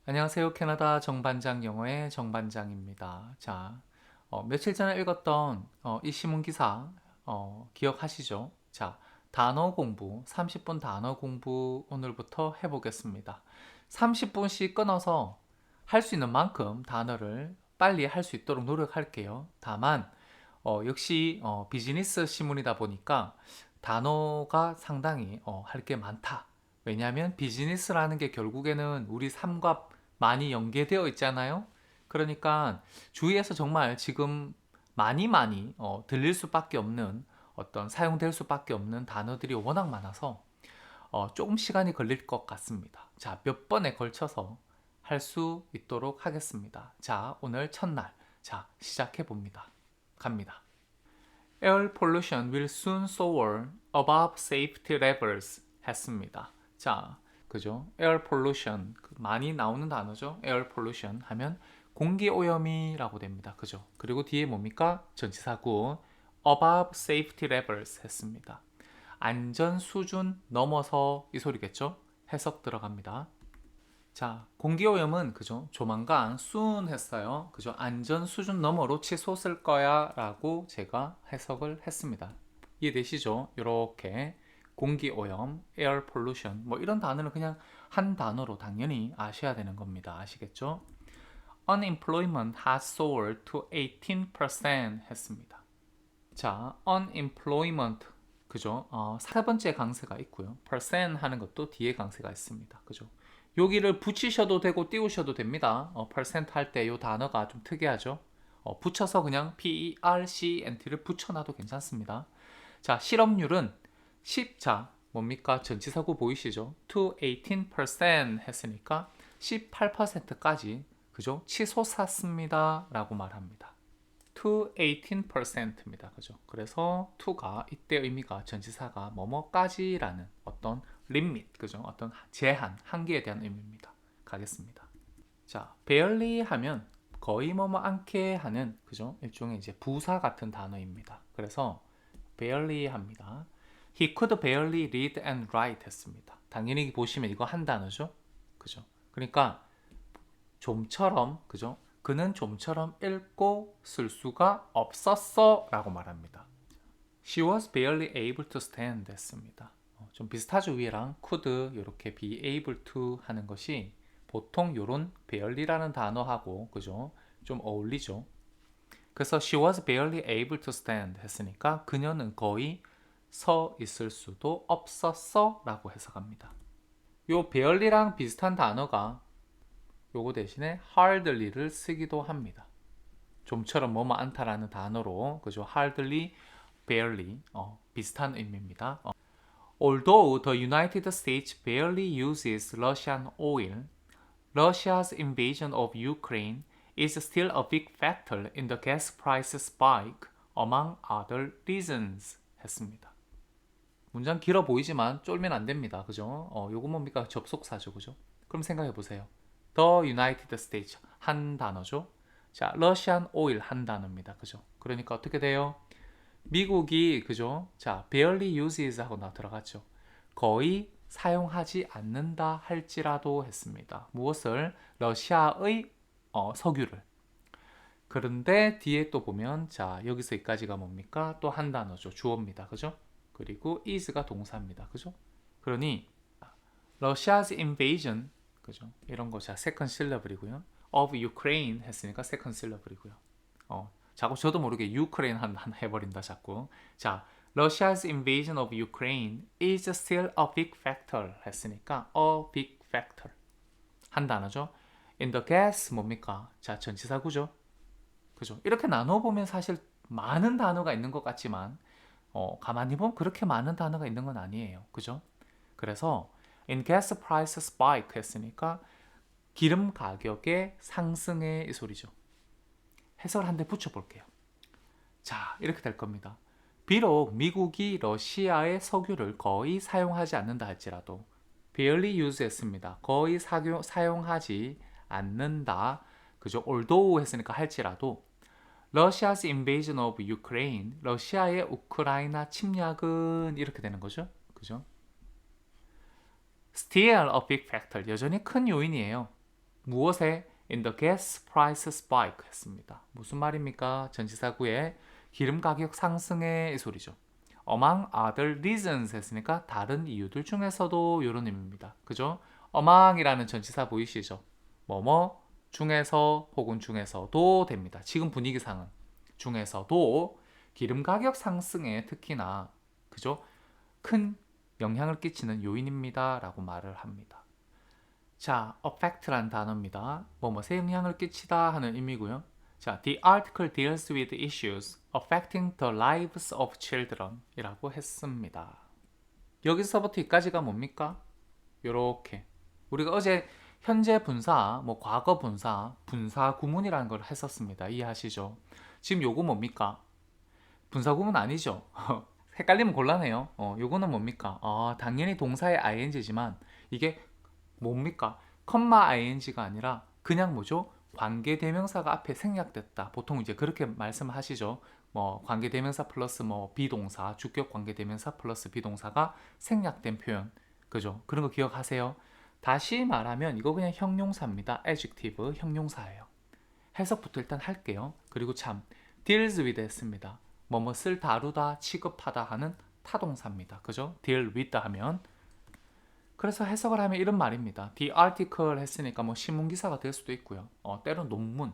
안녕하세요. 캐나다 정반장 영어의 정반장입니다. 자, 며칠 전에 읽었던 이 신문 기사 기억하시죠? 자, 단어 공부, 30분 단어 공부 오늘부터 해보겠습니다. 30분씩 끊어서 할 수 있는 만큼 단어를 빨리 할 수 있도록 노력할게요. 다만 역시 비즈니스 신문이다 보니까 단어가 상당히 할 게 많다. 왜냐하면 비즈니스라는 게 결국에는 우리 삶과 많이 연계되어 있잖아요. 그러니까 주위에서 정말 지금 많이 들릴 수밖에 없는 어떤 사용될 수밖에 없는 단어들이 워낙 많아서 조금 시간이 걸릴 것 같습니다. 자, 몇 번에 걸쳐서 할 수 있도록 하겠습니다. 자, 오늘 첫날. 자, 시작해 봅니다. 갑니다. Air pollution will soon soar above safety levels 했습니다. 자, 그죠? Air pollution 많이 나오는 단어죠. Air pollution 하면 공기 오염이라고 됩니다. 그죠? 그리고 뒤에 뭡니까? 전치사구 above safety levels 했습니다. 안전 수준 넘어서 이 소리겠죠? 해석 들어갑니다. 자, 공기오염은 그죠? 조만간 soon 했어요. 그죠? 안전 수준 너머로 치솟을 거야 라고 제가 해석을 했습니다. 이해되시죠? 이렇게 공기오염, air pollution 뭐 이런 단어는 그냥 한 단어로 당연히 아셔야 되는 겁니다. 아시겠죠? Unemployment has soared to 18% 했습니다. 자, unemployment 그죠? 세 번째 강세가 있고요. percent 하는 것도 뒤에 강세가 있습니다. 그죠? 여기를 붙이셔도 되고 띄우셔도 됩니다. percent 할 때 이 단어가 좀 특이하죠? 붙여서 그냥 percent를 붙여놔도 괜찮습니다. 자, 실업률은 10자 뭡니까? 전치사구 보이시죠? to 18% 했으니까 18%까지 그죠? 치솟았습니다 라고 말합니다. to 18%입니다. 그죠? 그래서 to가 이때 의미가 전치사가 뭐뭐까지라는 어떤 limit, 그죠? 어떤 제한, 한계에 대한 의미입니다. 가겠습니다. 자, barely 하면 거의 뭐뭐 않게 하는 그죠? 일종의 이제 부사 같은 단어입니다. 그래서 barely 합니다. He could barely read and write 했습니다. 당연히 보시면 이거 한 단어죠. 그죠? 그러니까 좀처럼 그죠? 그는 좀처럼 읽고 쓸 수가 없었어 라고 말합니다. She was barely able to stand 했습니다. 좀 비슷하죠 위에랑 could 이렇게 be able to 하는 것이 보통 요런 barely라는 단어하고 그죠? 좀 어울리죠. 그래서 she was barely able to stand 했으니까 그녀는 거의 서 있을 수도 없었어 라고 해석합니다. 요 barely랑 비슷한 단어가 요거 대신에 hardly를 쓰기도 합니다. 좀처럼 뭐뭐 않다라는 단어로 그죠? hardly, barely 비슷한 의미입니다. Although the United States barely uses Russian oil, Russia's invasion of Ukraine is still a big factor in the gas price spike, among other reasons. 했습니다. 문장 길어 보이지만 쫄면 안 됩니다. 그죠? 요거 뭡니까? 접속사죠. 그죠? 그럼 생각해 보세요. The United States 한 단어죠. 자, Russian oil 한 단어입니다. 그죠? 그러니까 어떻게 돼요? 미국이 그죠? 자, barely uses 하고 나 들어갔죠. 거의 사용하지 않는다 할지라도 했습니다. 무엇을? 러시아의 석유를. 그런데 뒤에 또 보면 자, 여기서 여기까지가 뭡니까? 또 한 단어죠. 주어입니다. 그죠? 그리고 is가 동사입니다. 그죠? 그러니 Russia's invasion 그죠? 이런 거 자, second syllable이고요. of Ukraine 했으니까 second syllable이고요. 자꾸 저도 모르게 유크레인 한 해버린다 자꾸. 자, Russia's invasion of Ukraine is still a big factor 했으니까 a big factor 한 단어죠. In the gas 뭡니까? 자, 전치사구죠. 그죠? 이렇게 나눠 보면 사실 많은 단어가 있는 것 같지만 가만히 보면 그렇게 많은 단어가 있는 건 아니에요. 그죠? 그래서 in gas price spike 했으니까 기름 가격의 상승의 이 소리죠. 해설 한 대 붙여볼게요. 자, 이렇게 될 겁니다. 비록 미국이 러시아의 석유를 거의 사용하지 않는다 할지라도 barely use 했습니다. 거의 사용하지 않는다. 그죠? although 했으니까 할지라도 Russia's invasion of Ukraine, 러시아의 우크라이나 침략은 이렇게 되는 거죠. 그죠? Still a big factor, 여전히 큰 요인이에요. 무엇에? In the gas price spike 했습니다. 무슨 말입니까? 전치사구에 기름 가격 상승의 이 소리죠. Among other reasons 했으니까 다른 이유들 중에서도 이런 의미입니다. 그죠? among이라는 전치사 보이시죠? 뭐뭐 중에서 혹은 중에서도 됩니다. 지금 분위기상은 중에서도 기름 가격 상승에 특히나 그죠? 큰 영향을 끼치는 요인입니다. 라고 말을 합니다. 자, affect란 단어입니다. 뭐뭐에 영향을 끼치다 하는 의미고요. 자, the article deals with issues affecting the lives of children 이라고 했습니다. 여기서부터 여기까지가 뭡니까? 요렇게 우리가 어제 현재 분사, 뭐 과거 분사, 분사 구문이라는 걸 했었습니다. 이해하시죠? 지금 요거 뭡니까? 분사 구문 아니죠? 헷갈리면 곤란해요. 요거는 뭡니까? 당연히 동사의 ing지만 이게 뭡니까? 컴마 ing가 아니라 그냥 뭐죠? 관계대명사가 앞에 생략됐다. 보통 이제 그렇게 말씀하시죠. 뭐 관계대명사 플러스 뭐 비동사, 주격 관계대명사 플러스 비동사가 생략된 표현. 그죠? 그런 거 기억하세요. 다시 말하면 이거 그냥 형용사입니다. adjective 형용사예요. 해석부터 일단 할게요. 그리고 참 deals with 했습니다. 뭐뭇을 다루다, 취급하다 하는 타동사입니다. 그죠? deal with 하면 그래서 해석을 하면 이런 말입니다. The article 했으니까 뭐 신문기사가 될 수도 있고요. 때론 논문.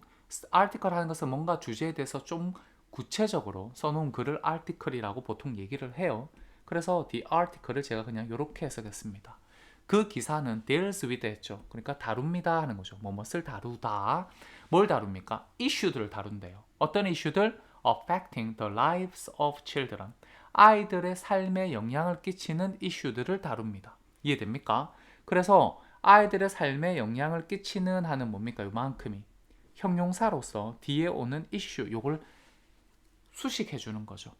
article 하는 것은 뭔가 주제에 대해서 좀 구체적으로 써놓은 글을 article이라고 보통 얘기를 해요. 그래서 the article을 제가 그냥 이렇게 해석했습니다. 그 기사는 deals with 했죠. 그러니까 다룹니다 하는 거죠. 뭐뭇을 다루다. 뭘 다룹니까? 이슈들을 다룬대요. 어떤 이슈들? affecting the lives of children. 아이들의 삶에 영향을 끼치는 이슈들을 다룹니다. 이해됩니까? 그래서 아이들의 삶에 영향을 끼치는 하는 뭡니까? 요만큼이 형용사로서 뒤에 오는 이슈 요걸 수식해 주는 거죠.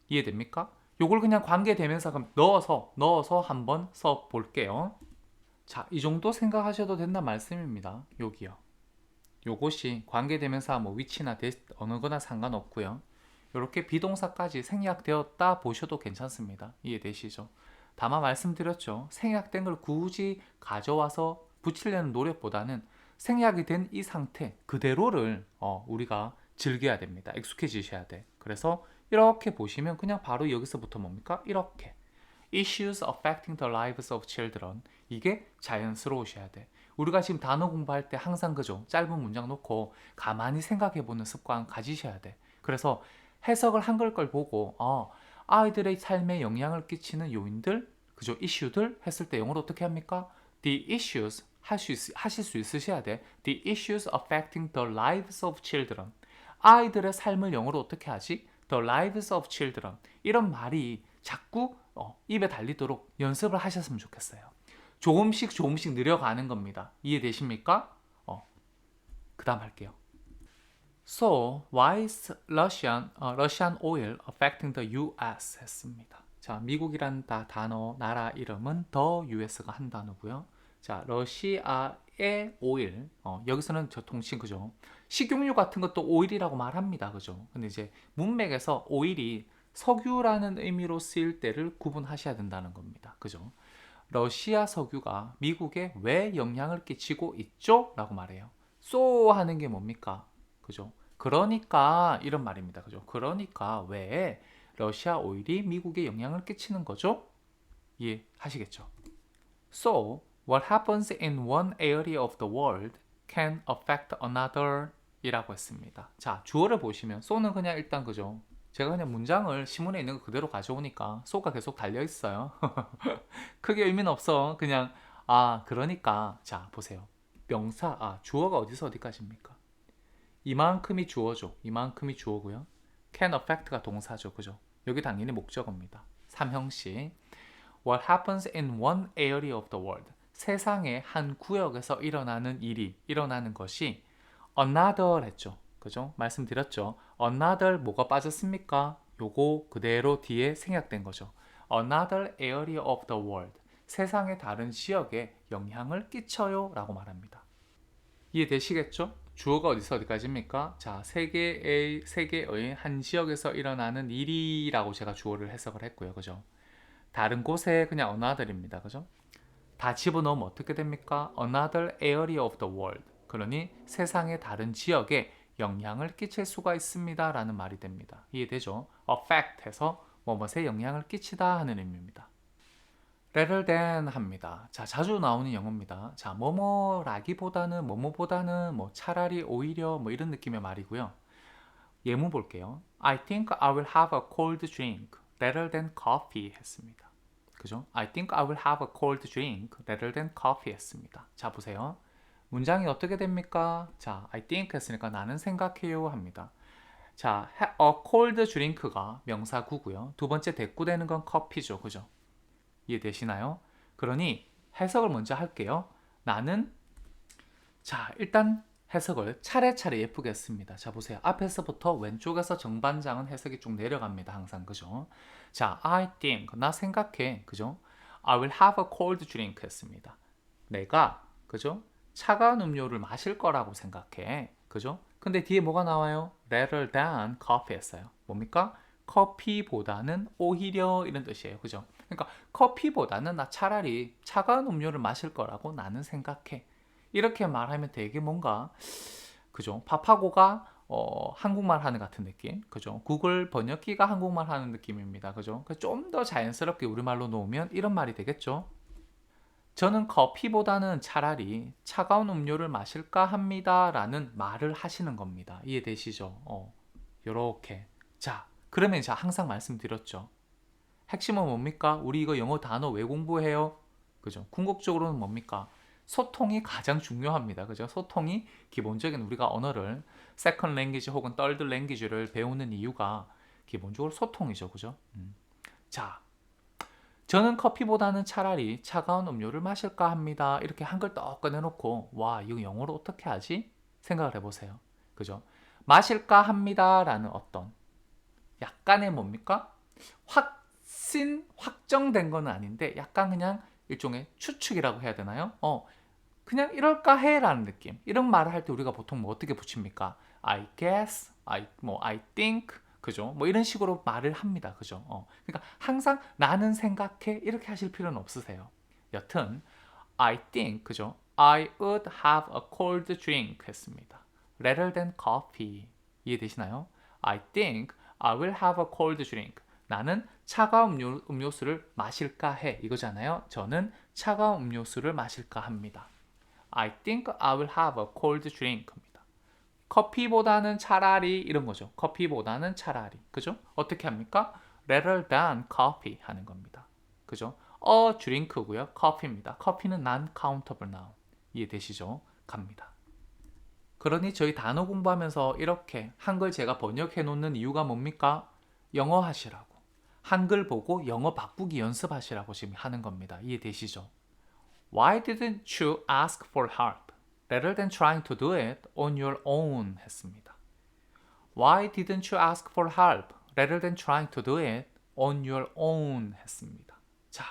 이해됩니까? 요걸 그냥 관계대명사가 넣어서 한번 써 볼게요. 자, 이 정도 생각하셔도 된다 말씀입니다. 여기요. 요것이 관계대명사 뭐 위치나 어느 거나 상관없고요. 이렇게 비동사까지 생략되었다 보셔도 괜찮습니다. 이해되시죠? 다만 말씀드렸죠. 생략된 걸 굳이 가져와서 붙이려는 노력보다는 생략이 된 이 상태 그대로를 우리가 즐겨야 됩니다. 익숙해지셔야 돼. 그래서 이렇게 보시면 그냥 바로 여기서부터 뭡니까? 이렇게 Issues affecting the lives of children 이게 자연스러우셔야 돼. 우리가 지금 단어 공부할 때 항상 그죠? 짧은 문장 놓고 가만히 생각해보는 습관 가지셔야 돼. 그래서 해석을 한글 걸 보고 아이들의 삶에 영향을 끼치는 요인들, 그죠? 이슈들 했을 때 영어로 어떻게 합니까? The issues 하실 수 있으셔야 돼. The issues affecting the lives of children. 아이들의 삶을 영어로 어떻게 하지? The lives of children. 이런 말이 자꾸 입에 달리도록 연습을 하셨으면 좋겠어요. 조금씩 늘려가는 겁니다. 이해되십니까? 그 다음 할게요. So, why is Russian oil affecting the US? 했습니다. 자, 미국이란 단어, 나라 이름은 the US가 한 단어고요. 자, 러시아의 오일, 여기서는 통칭 그죠? 식용유 같은 것도 오일이라고 말합니다. 그죠? 근데 이제 문맥에서 오일이 석유라는 의미로 쓰일 때를 구분하셔야 된다는 겁니다. 그죠? 러시아 석유가 미국에 왜 영향을 끼치고 있죠? 라고 말해요. so 하는 게 뭡니까? 그죠? 그러니까 이런 말입니다. 그죠? 그러니까 왜 러시아 오일이 미국에 영향을 끼치는 거죠? 이해하시겠죠? So, what happens in one area of the world can affect another 이라고 했습니다. 자, 주어를 보시면 so는 그냥 일단 그죠? 제가 그냥 문장을 시문에 있는 거 그대로 가져오니까 so가 계속 달려 있어요. 크게 의미는 없어. 그냥 그러니까 자, 보세요. 명사 주어가 어디서 어디까지입니까? 이만큼이 주어죠. 이만큼이 주어고요. can affect가 동사죠. 그죠? 여기 당연히 목적어입니다. 삼형식. What happens in one area of the world. 세상의 한 구역에서 일어나는 것이 another 했죠. 그죠? 말씀드렸죠. another 뭐가 빠졌습니까? 요거 그대로 뒤에 생략된 거죠. another area of the world. 세상의 다른 지역에 영향을 끼쳐요 라고 말합니다. 이해되시겠죠? 주어가 어디서 어디까지입니까? 자, 세계의 한 지역에서 일어나는 일이라고 제가 주어를 해석을 했고요. 그죠? 다른 곳에 그냥 another입니다. 그죠? 다 집어넣으면 어떻게 됩니까? another area of the world. 그러니 세상의 다른 지역에 영향을 끼칠 수가 있습니다 라는 말이 됩니다. 이해되죠? affect 해서 뭐뭐에 영향을 끼치다 하는 의미입니다. rather than 합니다. 자, 자주 나오는 영어입니다. 자, 뭐뭐라기보다는 뭐뭐보다는 뭐 차라리 오히려 뭐 이런 느낌의 말이고요. 예문 볼게요. I think I will have a cold drink rather than coffee 했습니다. 그죠? I think I will have a cold drink rather than coffee 했습니다. 자, 보세요. 문장이 어떻게 됩니까? 자, I think 했으니까 나는 생각해요 합니다. 자, a cold drink가 명사구고요. 두 번째 대꾸되는 건 커피죠. 그죠? 이해되시나요? 그러니 해석을 먼저 할게요. 나는 자, 일단 해석을 차례차례 예쁘게 했습니다. 자, 보세요. 앞에서부터 왼쪽에서 정반장은 해석이 쭉 내려갑니다. 항상. 그죠? 자, I think. 나 생각해. 그죠? I will have a cold drink 했습니다. 내가, 그죠? 차가운 음료를 마실 거라고 생각해. 그죠? 근데 뒤에 뭐가 나와요? rather than coffee 했어요. 뭡니까? 커피보다는 오히려 이런 뜻이에요. 그죠? 그러니까 커피보다는 나 차라리 차가운 음료를 마실 거라고 나는 생각해. 이렇게 말하면 되게 뭔가 그죠? 파파고가 한국말 하는 같은 느낌, 그죠? 구글 번역기가 한국말 하는 느낌입니다, 그죠? 좀 더 자연스럽게 우리말로 놓으면 이런 말이 되겠죠? 저는 커피보다는 차라리 차가운 음료를 마실까 합니다 라는 말을 하시는 겁니다. 이해되시죠? 요렇게. 자, 그러면 제가 항상 말씀드렸죠. 핵심은 뭡니까? 우리 이거 영어 단어 왜 공부해요? 그죠? 궁극적으로는 뭡니까? 소통이 가장 중요합니다. 그죠? 소통이 기본적인 우리가 언어를 세컨드 랭귀지 혹은 떨드 랭귀지를 배우는 이유가 기본적으로 소통이죠. 그죠? 자, 저는 커피보다는 차라리 차가운 음료를 마실까 합니다. 이렇게 한글 떡 꺼내놓고 와, 이거 영어로 어떻게 하지? 생각을 해보세요. 그죠? 마실까 합니다라는 어떤 약간의 뭡니까? 확정된 건 아닌데 약간 그냥 일종의 추측이라고 해야 되나요? 그냥 이럴까 해라는 느낌. 이런 말을 할 때 우리가 보통 뭐 어떻게 붙입니까? I guess, I think, 그죠? 뭐 이런 식으로 말을 합니다. 그죠? 그러니까 항상 나는 생각해 이렇게 하실 필요는 없으세요. 여튼 I think, 그죠? I would have a cold drink 했습니다. rather than coffee. 이해되시나요? I think I will have a cold drink. 나는 차가운 음료수를 마실까 해. 이거잖아요. 저는 차가운 음료수를 마실까 합니다. I think I will have a cold drink입니다. 커피보다는 차라리 이런 거죠. 커피보다는 차라리. 그죠? 어떻게 합니까? rather than coffee 하는 겁니다. 그죠? drink고요. 커피입니다. 커피는 non-countable noun. 이해되시죠? 갑니다. 그러니 저희 단어 공부하면서 이렇게 한글 제가 번역해 놓는 이유가 뭡니까? 영어 하시라고. 한글 보고 영어 바꾸기 연습하시라고 지금 하는 겁니다. 이해되시죠? Why didn't you ask for help rather than trying to do it on your own 했습니다. Why didn't you ask for help rather than trying to do it on your own 했습니다. 자,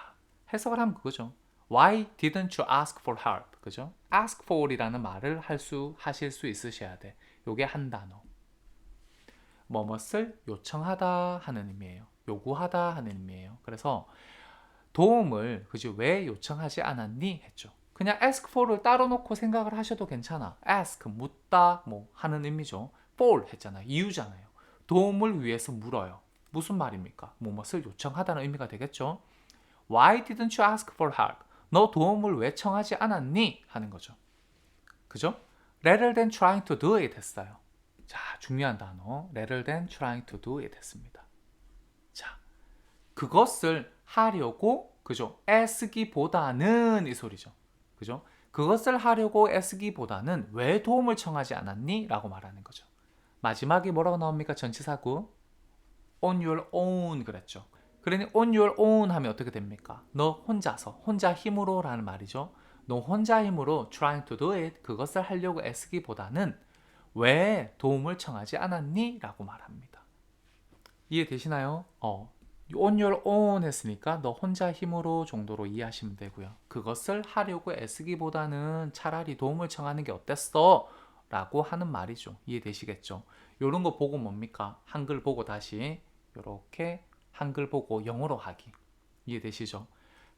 해석을 하면 그거죠. Why didn't you ask for help? 그죠? ask for이라는 말을 하실 수 있으셔야 돼. 요게 한 단어. 뭐뭇을 요청하다 하는 의미예요. 요구하다 하는 의미예요. 그래서 도움을 그지 왜 요청하지 않았니 했죠. 그냥 ask for를 따로 놓고 생각을 하셔도 괜찮아. ask 묻다 뭐 하는 의미죠. for 했잖아요. 이유잖아요. 도움을 위해서 물어요. 무슨 말입니까? 뭐뭇을 요청하다는 의미가 되겠죠. Why didn't you ask for help? 너 도움을 왜 청하지 않았니? 하는 거죠. 그죠? rather than trying to do it 했어요. 자, 중요한 단어. rather than trying to do it 했습니다. 자, 그것을 하려고 그죠? 애쓰기보다는 이 소리죠. 그죠? 그것을 하려고 애쓰기보다는 왜 도움을 청하지 않았니? 라고 말하는 거죠. 마지막에 뭐라고 나옵니까? 전치사구 on your own 그랬죠. 그러니 on your own 하면 어떻게 됩니까? 너 혼자서, 혼자 힘으로 라는 말이죠. 너 혼자 힘으로 trying to do it 그것을 하려고 애쓰기보다는 왜 도움을 청하지 않았니? 라고 말합니다. 이해되시나요? on your own 했으니까 너 혼자 힘으로 정도로 이해하시면 되고요. 그것을 하려고 애쓰기보다는 차라리 도움을 청하는 게 어땠어? 라고 하는 말이죠. 이해되시겠죠? 이런 거 보고 뭡니까? 한글 보고 다시 이렇게 한글 보고 영어로 하기. 이해되시죠?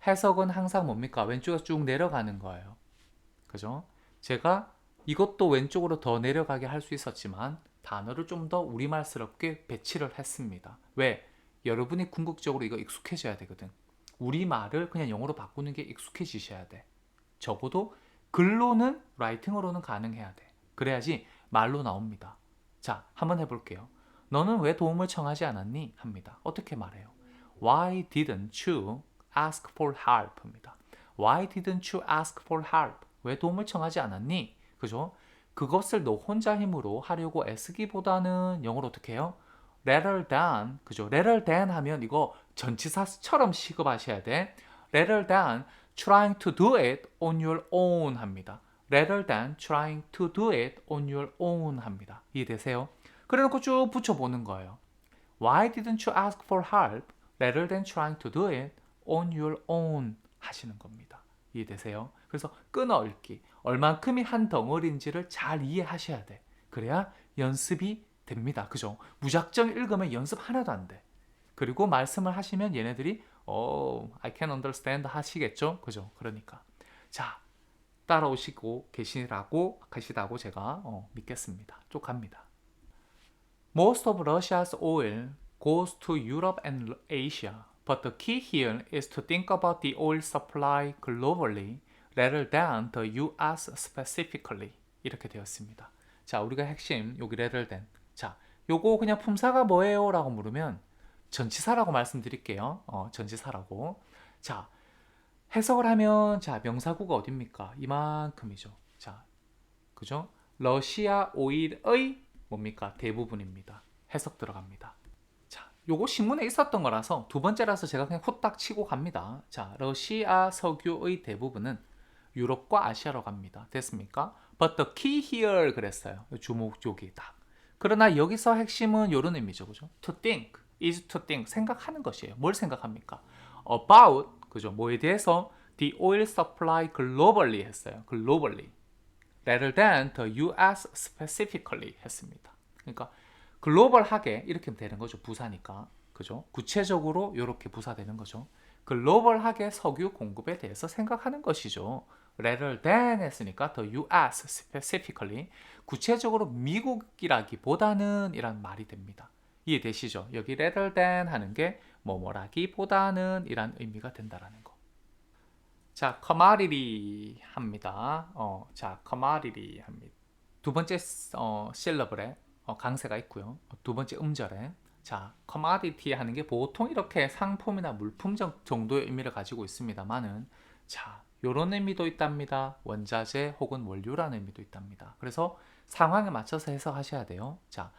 해석은 항상 뭡니까? 왼쪽에서 쭉 내려가는 거예요. 그죠? 제가 이것도 왼쪽으로 더 내려가게 할 수 있었지만 단어를 좀 더 우리말스럽게 배치를 했습니다. 왜? 여러분이 궁극적으로 이거 익숙해져야 되거든. 우리말을 그냥 영어로 바꾸는 게 익숙해지셔야 돼. 적어도 글로는 라이팅으로는 가능해야 돼. 그래야지 말로 나옵니다. 자, 한번 해볼게요. 너는 왜 도움을 청하지 않았니? 합니다. 어떻게 말해요? Why didn't you ask for help? 입니다. Why didn't you ask for help? 왜 도움을 청하지 않았니? 그죠? 그것을 너 혼자 힘으로 하려고 애쓰기보다는 영어로 어떻게 해요? rather than, 그죠? rather than 하면 이거 전치사처럼 시급하셔야 돼. rather than trying to do it on your own 합니다. rather than trying to do it on your own 합니다. 이해되세요? 그래놓고 쭉 붙여보는 거예요. Why didn't you ask for help rather than trying to do it on your own 하시는 겁니다. 이해되세요? 그래서 끊어읽기, 얼만큼이 한 덩어리인지를 잘 이해하셔야 돼. 그래야 연습이 됩니다. 그죠? 무작정 읽으면 연습 하나도 안 돼. 그리고 말씀을 하시면 얘네들이 I can understand 하시겠죠? 그죠? 그러니까 자, 따라오시고 계시다고 제가 믿겠습니다. 쭉 갑니다. Most of Russia's oil goes to Europe and Asia, but the key here is to think about the oil supply globally rather than the US specifically. 이렇게 되었습니다. 자, 우리가 핵심 여기 rather than. 자, 요거 그냥 품사가 뭐예요? 라고 물으면 전치사라고 말씀드릴게요. 전치사라고. 자, 해석을 하면 자, 명사구가 어딥니까? 이만큼이죠. 자, 그죠? 러시아 오일의 뭡니까? 대부분입니다. 해석 들어갑니다. 자, 요거 신문에 있었던 거라서 두 번째라서 제가 그냥 후딱 치고 갑니다. 자, 러시아 석유의 대부분은 유럽과 아시아로 갑니다. 됐습니까? But the key here 그랬어요. 주목 여기 딱. 그러나 여기서 핵심은 이런 의미죠. 그죠? To think is to think. 생각하는 것이에요. 뭘 생각합니까? About 그죠? 뭐에 대해서 the oil supply globally 했어요. globally. rather than the US specifically 했습니다. 그러니까 글로벌하게 이렇게 되는 거죠. 부사니까. 그죠? 구체적으로 이렇게 부사되는 거죠. 글로벌하게 석유 공급에 대해서 생각하는 것이죠. rather than 했으니까 the US specifically 구체적으로 미국이라기보다는 이란 말이 됩니다. 이해되시죠? 여기 rather than 하는 게 뭐뭐라기보다는 이란 의미가 된다라는 거. 자, commodity 합니다. 자, commodity 합니다. 두 번째 실러블에 강세가 있고요. 두 번째 음절에 자, commodity 하는 게 보통 이렇게 상품이나 물품 정도의 의미를 가지고 있습니다만은 자, 요런 의미도 있답니다. 원자재 혹은 원료라는 의미도 있답니다. 그래서 상황에 맞춰서 해석하셔야 돼요. 자,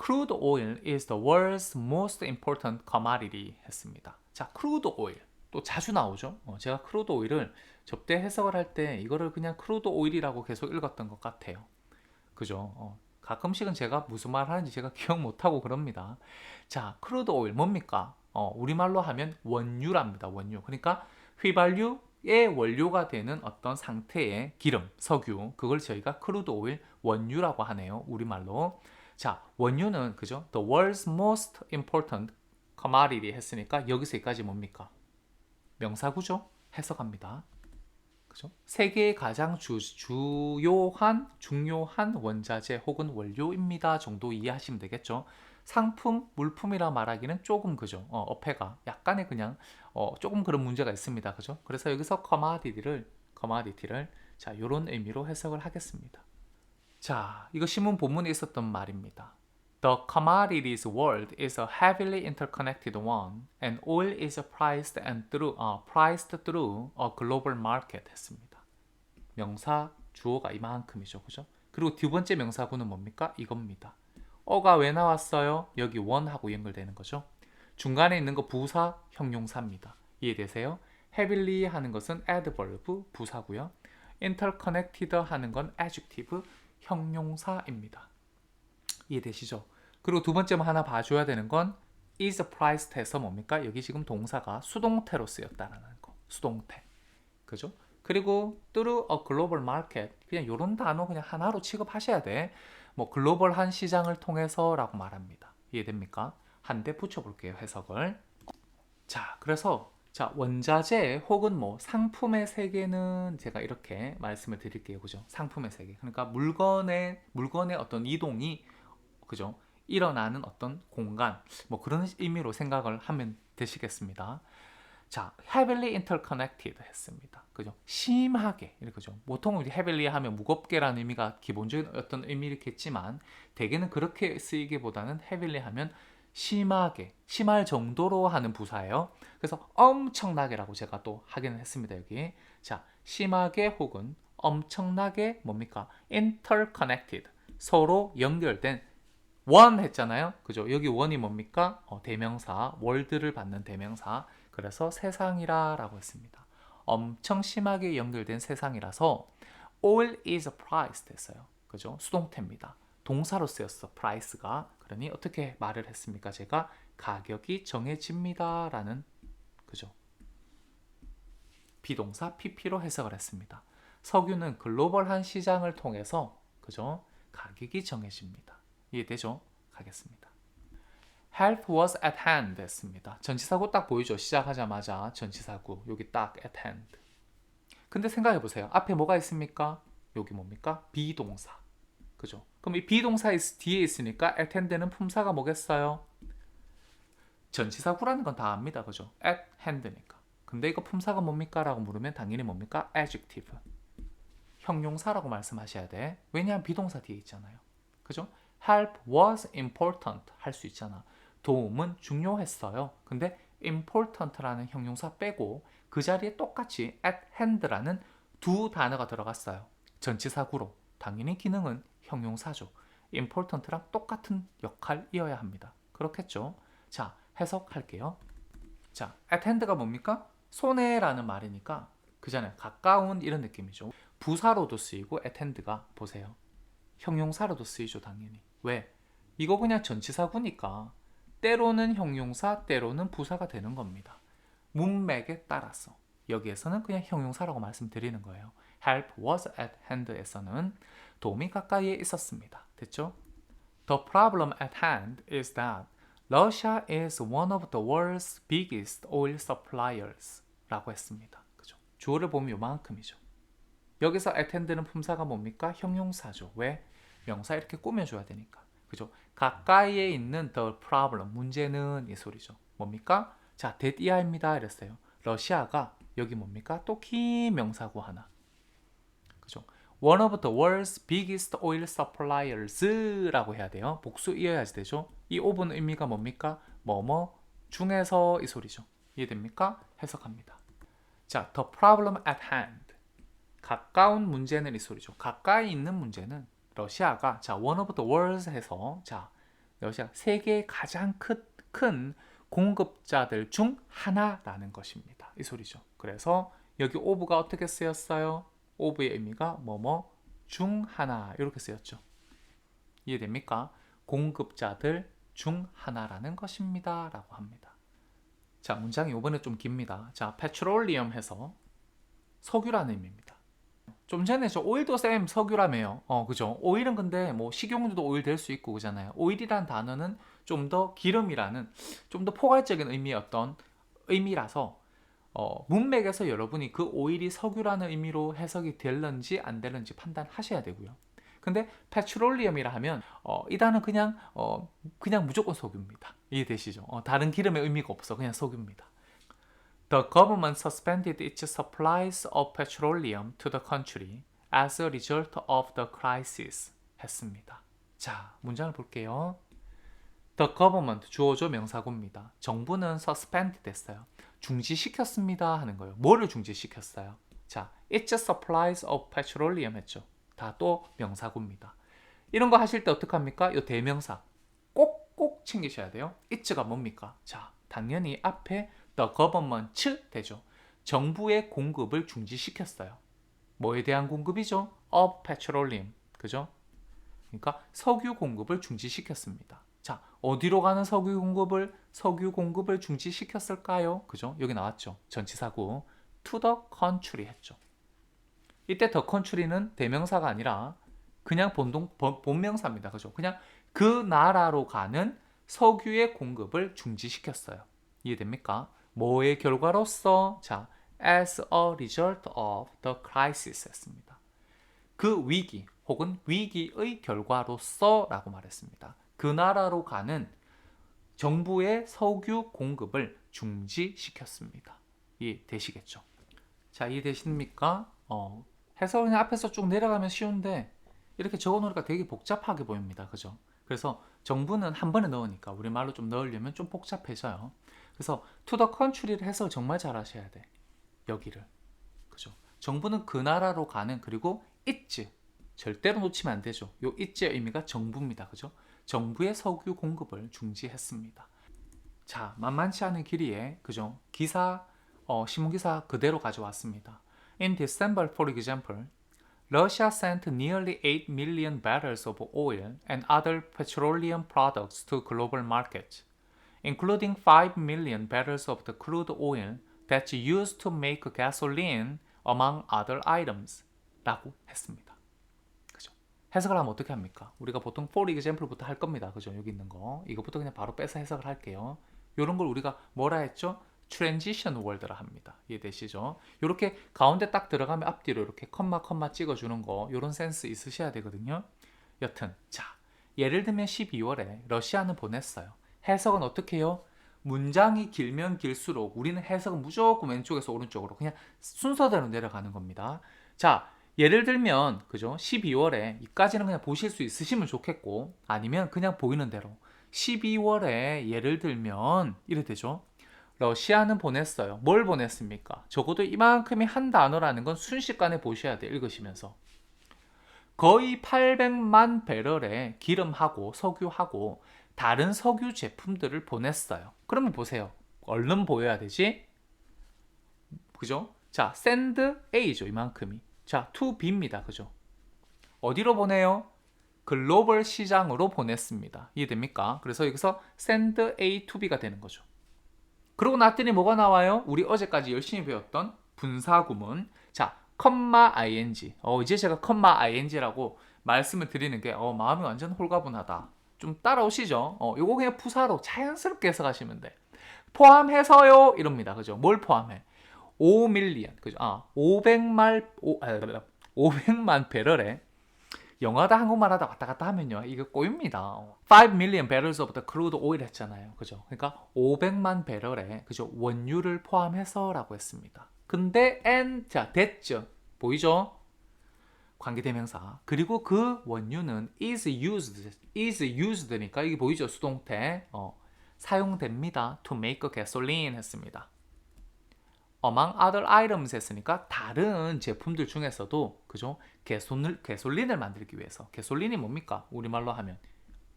crude oil is the world's most important commodity 했습니다. 자, crude oil 또 자주 나오죠. 제가 크루드 오일을 접대 해석을 할 때 이거를 그냥 크루드 오일이라고 계속 읽었던 것 같아요. 그죠? 가끔씩은 제가 무슨 말 하는지 제가 기억 못하고 그럽니다. 자, 크루드 오일 뭡니까? 우리말로 하면 원유랍니다. 원유. 그러니까 휘발유의 원료가 되는 어떤 상태의 기름, 석유, 그걸 저희가 크루드 오일 원유라고 하네요. 우리말로. 자, 원유는 그죠? The world's most important commodity 했으니까 여기서 여기까지 뭡니까? 명사구죠? 해석합니다. 그죠? 세계의 가장 중요한 원자재 혹은 원료입니다 정도 이해하시면 되겠죠. 상품, 물품이라 말하기는 조금 그죠. 어폐가 약간의 그냥 조금 그런 문제가 있습니다. 그죠? 그래서 여기서 commodity를 자, 요런 의미로 해석을 하겠습니다. 자, 이거 신문 본문에 있었던 말입니다. The commodities world is a heavily interconnected one, and oil is priced through a global market 했습니다. 명사 주어가 이만큼이죠, 그죠? 그리고 두 번째 명사구는 뭡니까? 이겁니다. 어가 왜 나왔어요? 여기 원하고 연결되는 거죠. 중간에 있는 거 부사, 형용사입니다. 이해되세요? heavily 하는 것은 adverb, 부사고요. interconnected 하는 건 adjective, 형용사입니다. 이해되시죠? 그리고 두 번째 하나 봐줘야 되는 건 is priced 해서 뭡니까? 여기 지금 동사가 수동태로 쓰였다라는 거. 수동태. 그죠? 그리고 through a global market. 그냥 이런 단어 그냥 하나로 취급하셔야 돼. 뭐 글로벌한 시장을 통해서라고 말합니다. 이해됩니까? 한 대 붙여볼게요. 해석을. 자, 그래서 자, 원자재 혹은 뭐 상품의 세계는 제가 이렇게 말씀을 드릴게요. 그죠? 상품의 세계. 그러니까 물건의 어떤 이동이, 그죠? 일어나는 어떤 공간, 뭐 그런 의미로 생각을 하면 되시겠습니다. 자, heavily interconnected 했습니다. 그죠? 심하게, 이렇게죠. 보통 우리 heavily 하면 무겁게라는 의미가 기본적인 어떤 의미겠지만, 대개는 그렇게 쓰이기보다는 heavily 하면 심하게, 심할 정도로 하는 부사예요. 그래서 엄청나게라고 제가 또 하기는 했습니다, 여기. 자, 심하게 혹은 엄청나게 뭡니까? interconnected. 서로 연결된 원 했잖아요. 그죠? 여기 원이 뭡니까? 대명사, 월드를 받는 대명사. 그래서 세상이라 라고 했습니다. 엄청 심하게 연결된 세상이라서 all is priced 했어요. 그죠? 수동태입니다. 동사로 쓰였어. price가. 그러니 어떻게 말을 했습니까? 제가 가격이 정해집니다 라는, 그죠? 비동사 pp로 해석을 했습니다. 석유는 글로벌한 시장을 통해서, 그죠? 가격이 정해집니다. 이해되죠? 가겠습니다. Help was at hand 했습니다. 전치사구 딱 보이죠? 시작하자마자 전치사구 여기 딱 at hand. 근데 생각해 보세요. 앞에 뭐가 있습니까? 여기 뭡니까? 비동사. 그죠? 그럼 이 비동사 뒤에 있으니까 at hand는 품사가 뭐겠어요? 전치사구라는 건 다 압니다. 그죠? at hand니까. 근데 이거 품사가 뭡니까? 라고 물으면 당연히 뭡니까? adjective. 형용사라고 말씀하셔야 돼. 왜냐하면 비동사 뒤에 있잖아요. 그죠? Help was important 할 수 있잖아. 도움은 중요했어요. 근데 important라는 형용사 빼고 그 자리에 똑같이 at hand라는 두 단어가 들어갔어요. 전치사구로. 당연히 기능은 형용사죠. important랑 똑같은 역할이어야 합니다. 그렇겠죠? 자, 해석할게요. 자, at hand가 뭡니까? 손에라는 말이니까 그잖아요. 가까운 이런 느낌이죠. 부사로도 쓰이고 at hand가 보세요. 형용사로도 쓰이죠, 당연히. 왜? 이거 그냥 전치사구니까 때로는 형용사, 때로는 부사가 되는 겁니다. 문맥에 따라서. 여기에서는 그냥 형용사라고 말씀드리는 거예요. help was at hand에서는 도움이 가까이에 있었습니다. 됐죠? The problem at hand is that Russia is one of the world's biggest oil suppliers 라고 했습니다. 그죠? 주어를 보면 요만큼이죠. 여기서 at hand는 품사가 뭡니까? 형용사죠. 왜? 명사 이렇게 꾸며줘야 되니까. 그죠? 가까이에 있는 the problem, 문제는 이 소리죠. 뭡니까? 자, 대디아입니다. 이랬어요. 러시아가 여기 뭡니까? 또 키 명사구 하나. 그죠? One of the world's biggest oil suppliers라고 해야 돼요. 복수 이어야지 되죠? 이 of는 의미가 뭡니까? 뭐뭐 중에서 이 소리죠. 이해됩니까? 해석합니다. 자, the problem at hand. 가까운 문제는 이 소리죠. 가까이 있는 문제는 러시아가 자 one of the world's 해서 자 러시아 세계의 가장 큰 공급자들 중 하나라는 것입니다. 이 소리죠. 그래서 여기 of가 어떻게 쓰였어요? of의 의미가 뭐뭐 중 하나 이렇게 쓰였죠. 이해됩니까? 공급자들 중 하나라는 것입니다. 라고 합니다. 자, 문장이 이번에 좀 깁니다. 자, petroleum 해서 석유라는 의미입니다. 좀 전에 저 오일도 쌤 석유라며요. 그죠? 오일은 근데 뭐 식용유도 오일 될 수 있고 그잖아요. 오일이란 단어는 좀 더 기름이라는 좀 더 포괄적인 의미의 어떤 의미라서 문맥에서 여러분이 그 오일이 석유라는 의미로 해석이 될런지 안 될런지 판단하셔야 되고요. 근데 페트롤리엄이라 하면 이 단어는 그냥 무조건 석유입니다. 이해되시죠? 다른 기름의 의미가 없어. 그냥 석유입니다. The government suspended its supplies of petroleum to the country as a result of the crisis. 했습니다. 자, 문장을 볼게요. The government, 주어죠 명사구입니다. 정부는 suspend 됐어요. 중지시켰습니다 하는 거예요. 뭐를 중지시켰어요? 자, its supplies of petroleum 했죠. 다 또 명사구입니다. 이런 거 하실 때 어떡합니까? 이 대명사 꼭꼭 챙기셔야 돼요. it가 뭡니까? 자, 당연히 앞에 the government 되죠. 정부의 공급을 중지시켰어요. 뭐에 대한 공급이죠? of petroleum. 그죠? 그러니까 석유 공급을 중지시켰습니다. 자, 어디로 가는 석유 공급을 중지시켰을까요? 그죠? 여기 나왔죠. 전치사구 to the country 했죠. 이때 the country는 대명사가 아니라 그냥 본명사입니다. 그죠? 그냥 그 나라로 가는 석유의 공급을 중지시켰어요. 이해됩니까? 뭐의 결과로서? 자, as a result of the crisis 했습니다. 그 위기 혹은 위기의 결과로서 라고 말했습니다. 그 나라로 가는 정부의 석유 공급을 중지시켰습니다. 이해되시겠죠? 자, 이해되십니까? 해서 그냥 앞에서 쭉 내려가면 쉬운데 이렇게 적어놓으니까 되게 복잡하게 보입니다. 그죠? 그래서 정부는 한 번에 넣으니까 우리말로 좀 넣으려면 좀 복잡해져요. 그래서 to the country를 해석을 정말 잘 하셔야 돼. 여기를. 그죠? 정부는 그 나라로 가는, 그리고 있지. 절대로 놓치면 안 되죠. 요 있지의 의미가 정부입니다. 그죠? 정부의 석유 공급을 중지했습니다. 자, 만만치 않은 길이에, 그죠? 기사, 신문기사 그대로 가져왔습니다. In December, for example, Russia sent nearly 8 million barrels of oil and other petroleum products to global markets, including 5 million barrels of the crude oil that's used to make gasoline, among other items. 라고 했습니다. 그죠? 해석을 하면 어떻게 합니까? 우리가 보통 for example부터 할 겁니다. 그죠? 여기 있는 거. 이것부터 그냥 바로 빼서 해석을 할게요. 이런 걸 우리가 뭐라 했죠? 트랜지션 월드라 합니다. 이해되시죠? 이렇게 가운데 딱 들어가면 앞뒤로 이렇게 컴마 찍어주는 거, 이런 센스 있으셔야 되거든요. 여튼 자, 예를 들면 12월에 러시아는 보냈어요. 해석은 어떻게 해요? 문장이 길면 길수록 우리는 해석은 무조건 왼쪽에서 오른쪽으로 그냥 순서대로 내려가는 겁니다. 자, 예를 들면 그죠? 12월에 이까지는 그냥 보실 수 있으시면 좋겠고, 아니면 그냥 보이는 대로 12월에 예를 들면 이래 되죠. 러시아는 보냈어요. 뭘 보냈습니까? 적어도 이만큼이 한 단어라는 건 순식간에 보셔야 돼요. 읽으시면서. 거의 800만 배럴의 기름하고 석유하고 다른 석유 제품들을 보냈어요. 그러면 보세요. 얼른 보여야 되지? 그죠? 자, send A죠. 이만큼이. 자, to B입니다. 그죠? 어디로 보내요? 글로벌 시장으로 보냈습니다. 이해됩니까? 그래서 여기서 send A to B가 되는 거죠. 그러고 났더니 뭐가 나와요? 우리 어제까지 열심히 배웠던 분사구문. 자, 컴마 ing. 이제 제가 컴마 ing라고 말씀을 드리는 게 마음이 완전 홀가분하다. 좀 따라오시죠? 요거 그냥 부사로 자연스럽게 해석하시면 돼. 포함해서요 이럽니다. 그죠? 뭘 포함해? 5밀리언. 그죠? 500만 배럴에 영어다 한국말 하다 왔다 갔다 하면요 이거 꼬입니다. 5 million barrels of the crude oil 했잖아요. 그죠? 그러니까 500만 배럴에 그죠? 원유를 포함해서라고 했습니다. 근데 and 자 됐죠? 보이죠? 관계대명사. 그리고 그 원유는 is used니까 이게 보이죠? 수동태. 사용됩니다. to make gasoline 했습니다. among other items 했으니까 다른 제품들 중에서도 그죠? 개솔린을 만들기 위해서. 개솔린이 뭡니까? 우리말로 하면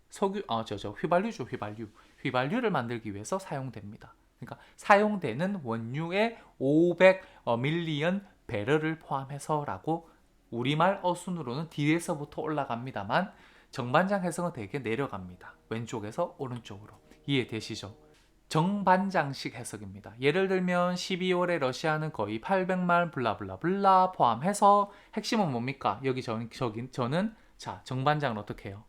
석유 휘발유죠. 휘발유를 만들기 위해서 사용됩니다. 그러니까 사용되는 원유의 500 밀리언 배럴을 포함해서라고 우리말 어순으로는 뒤에서부터 올라갑니다만 정반장 해석은 되게 내려갑니다. 왼쪽에서 오른쪽으로. 이해되시죠? 정반장식 해석입니다. 예를 들면 12월에 러시아는 거의 800만 블라블라블라 포함해서 핵심은 뭡니까? 여기 저는 자 정반장은 어떻게 해요?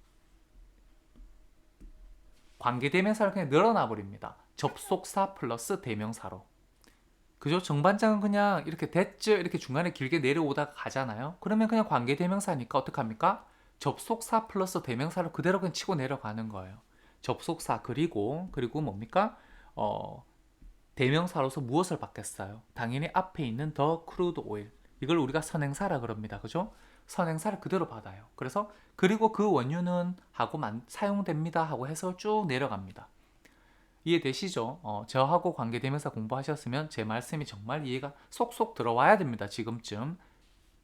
관계대명사를 그냥 늘어나 버립니다. 접속사 플러스 대명사로. 그죠? 정반장은 그냥 이렇게 됐죠? 이렇게 중간에 길게 내려오다가 가잖아요. 그러면 그냥 관계대명사니까 어떡합니까? 접속사 플러스 대명사로 그대로 그냥 치고 내려가는 거예요. 접속사 그리고 뭡니까? 대명사로서 무엇을 받겠어요? 당연히 앞에 있는 the crude oil. 이걸 우리가 선행사라 그럽니다. 그죠? 선행사를 그대로 받아요. 그래서 그리고 그 원유는 하고 사용됩니다 하고 해서 쭉 내려갑니다. 이해되시죠? 저하고 관계대명사 공부하셨으면 제 말씀이 정말 이해가 쏙쏙 들어와야 됩니다. 지금쯤.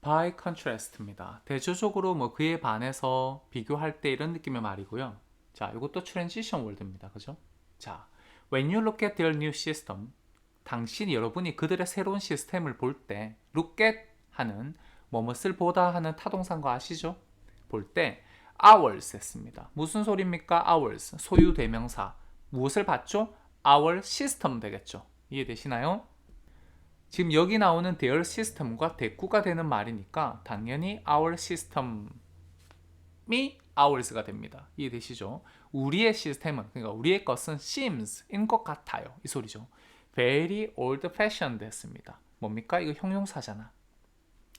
By contrast입니다. 대조적으로 뭐 그에 반해서 비교할 때 이런 느낌의 말이고요. 자, 이것도 transition word입니다. 그죠? 자, when you look at their new system, 여러분이 그들의 새로운 시스템을 볼 때 look at 하는 뭐뭇을 보다 하는 타동사인 거 아시죠? 볼 때 ours 했습니다. 무슨 소리입니까? ours, 소유 대명사. 무엇을 봤죠? our system 되겠죠. 이해되시나요? 지금 여기 나오는 their system과 대꾸가 되는 말이니까 당연히 our system이 ours가 됩니다. 이해되시죠? 우리의 시스템은, 그러니까 우리의 것은 seems인 것 같아요. 이 소리죠. very old fashioned 했습니다. 뭡니까? 이거 형용사잖아.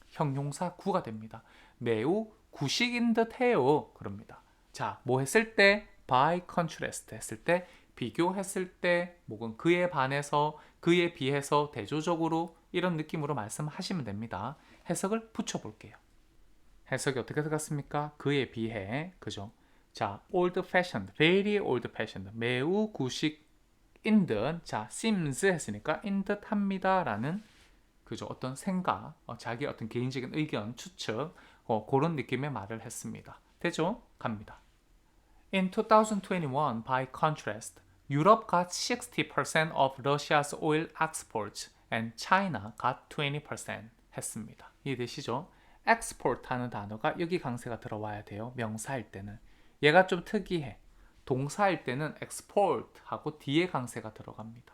형용사 구가 됩니다. 매우 구식인 듯 해요. 그럽니다. 자, 뭐 했을 때? by contrast 했을 때, 비교했을 때, 혹은 그에 반해서, 그에 비해서, 대조적으로 이런 느낌으로 말씀하시면 됩니다. 해석을 붙여볼게요. 해석이 어떻게 들어갔습니까? 그에 비해, 그죠? 자, old fashioned, very old fashioned, 매우 구식인 듯, 자, seems 했으니까 인 듯 합니다. 라는, 그죠? 어떤 생각, 자기 어떤 개인적인 의견, 추측, 그런 느낌의 말을 했습니다. 되죠? 갑니다. In 2021, by contrast, Europe got 60% of Russia's oil exports and China got 20% 했습니다. 이해되시죠? export 하는 단어가 여기 강세가 들어와야 돼요. 명사일 때는. 얘가 좀 특이해. 동사일 때는 export 하고 뒤에 강세가 들어갑니다.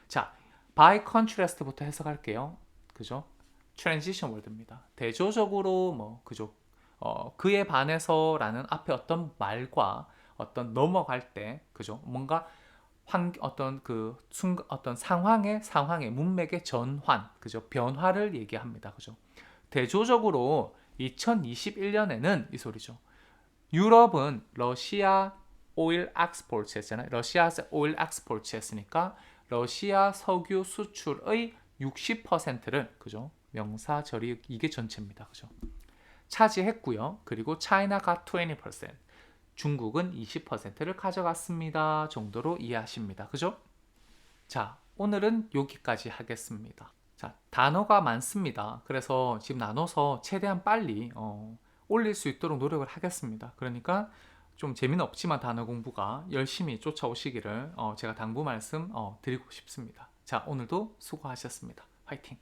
자, by contrast부터 해석할게요. 그죠? transition word입니다. 대조적으로 뭐 그죠? 그에 반해서라는 앞에 어떤 말과 어떤 넘어갈 때 그죠? 뭔가 어떤 그 어떤 상황의 문맥의 전환, 그죠? 변화를 얘기합니다. 그죠? 대조적으로 2021년에는 이 소리죠. 유럽은 러시아 오일 엑스포트 했잖아요. 러시아 오일 엑스포트 했으니까 러시아 석유 수출의 60%를 그죠? 명사 절이 이게 전체입니다. 그죠? 차지했고요. 그리고 China가 20%, 중국은 20%를 가져갔습니다. 정도로 이해하십니다. 그죠? 자, 오늘은 여기까지 하겠습니다. 자, 단어가 많습니다. 그래서 지금 나눠서 최대한 빨리 올릴 수 있도록 노력을 하겠습니다. 그러니까 좀 재미는 없지만 단어 공부가 열심히 쫓아오시기를 제가 당부 말씀 드리고 싶습니다. 자, 오늘도 수고하셨습니다. 화이팅!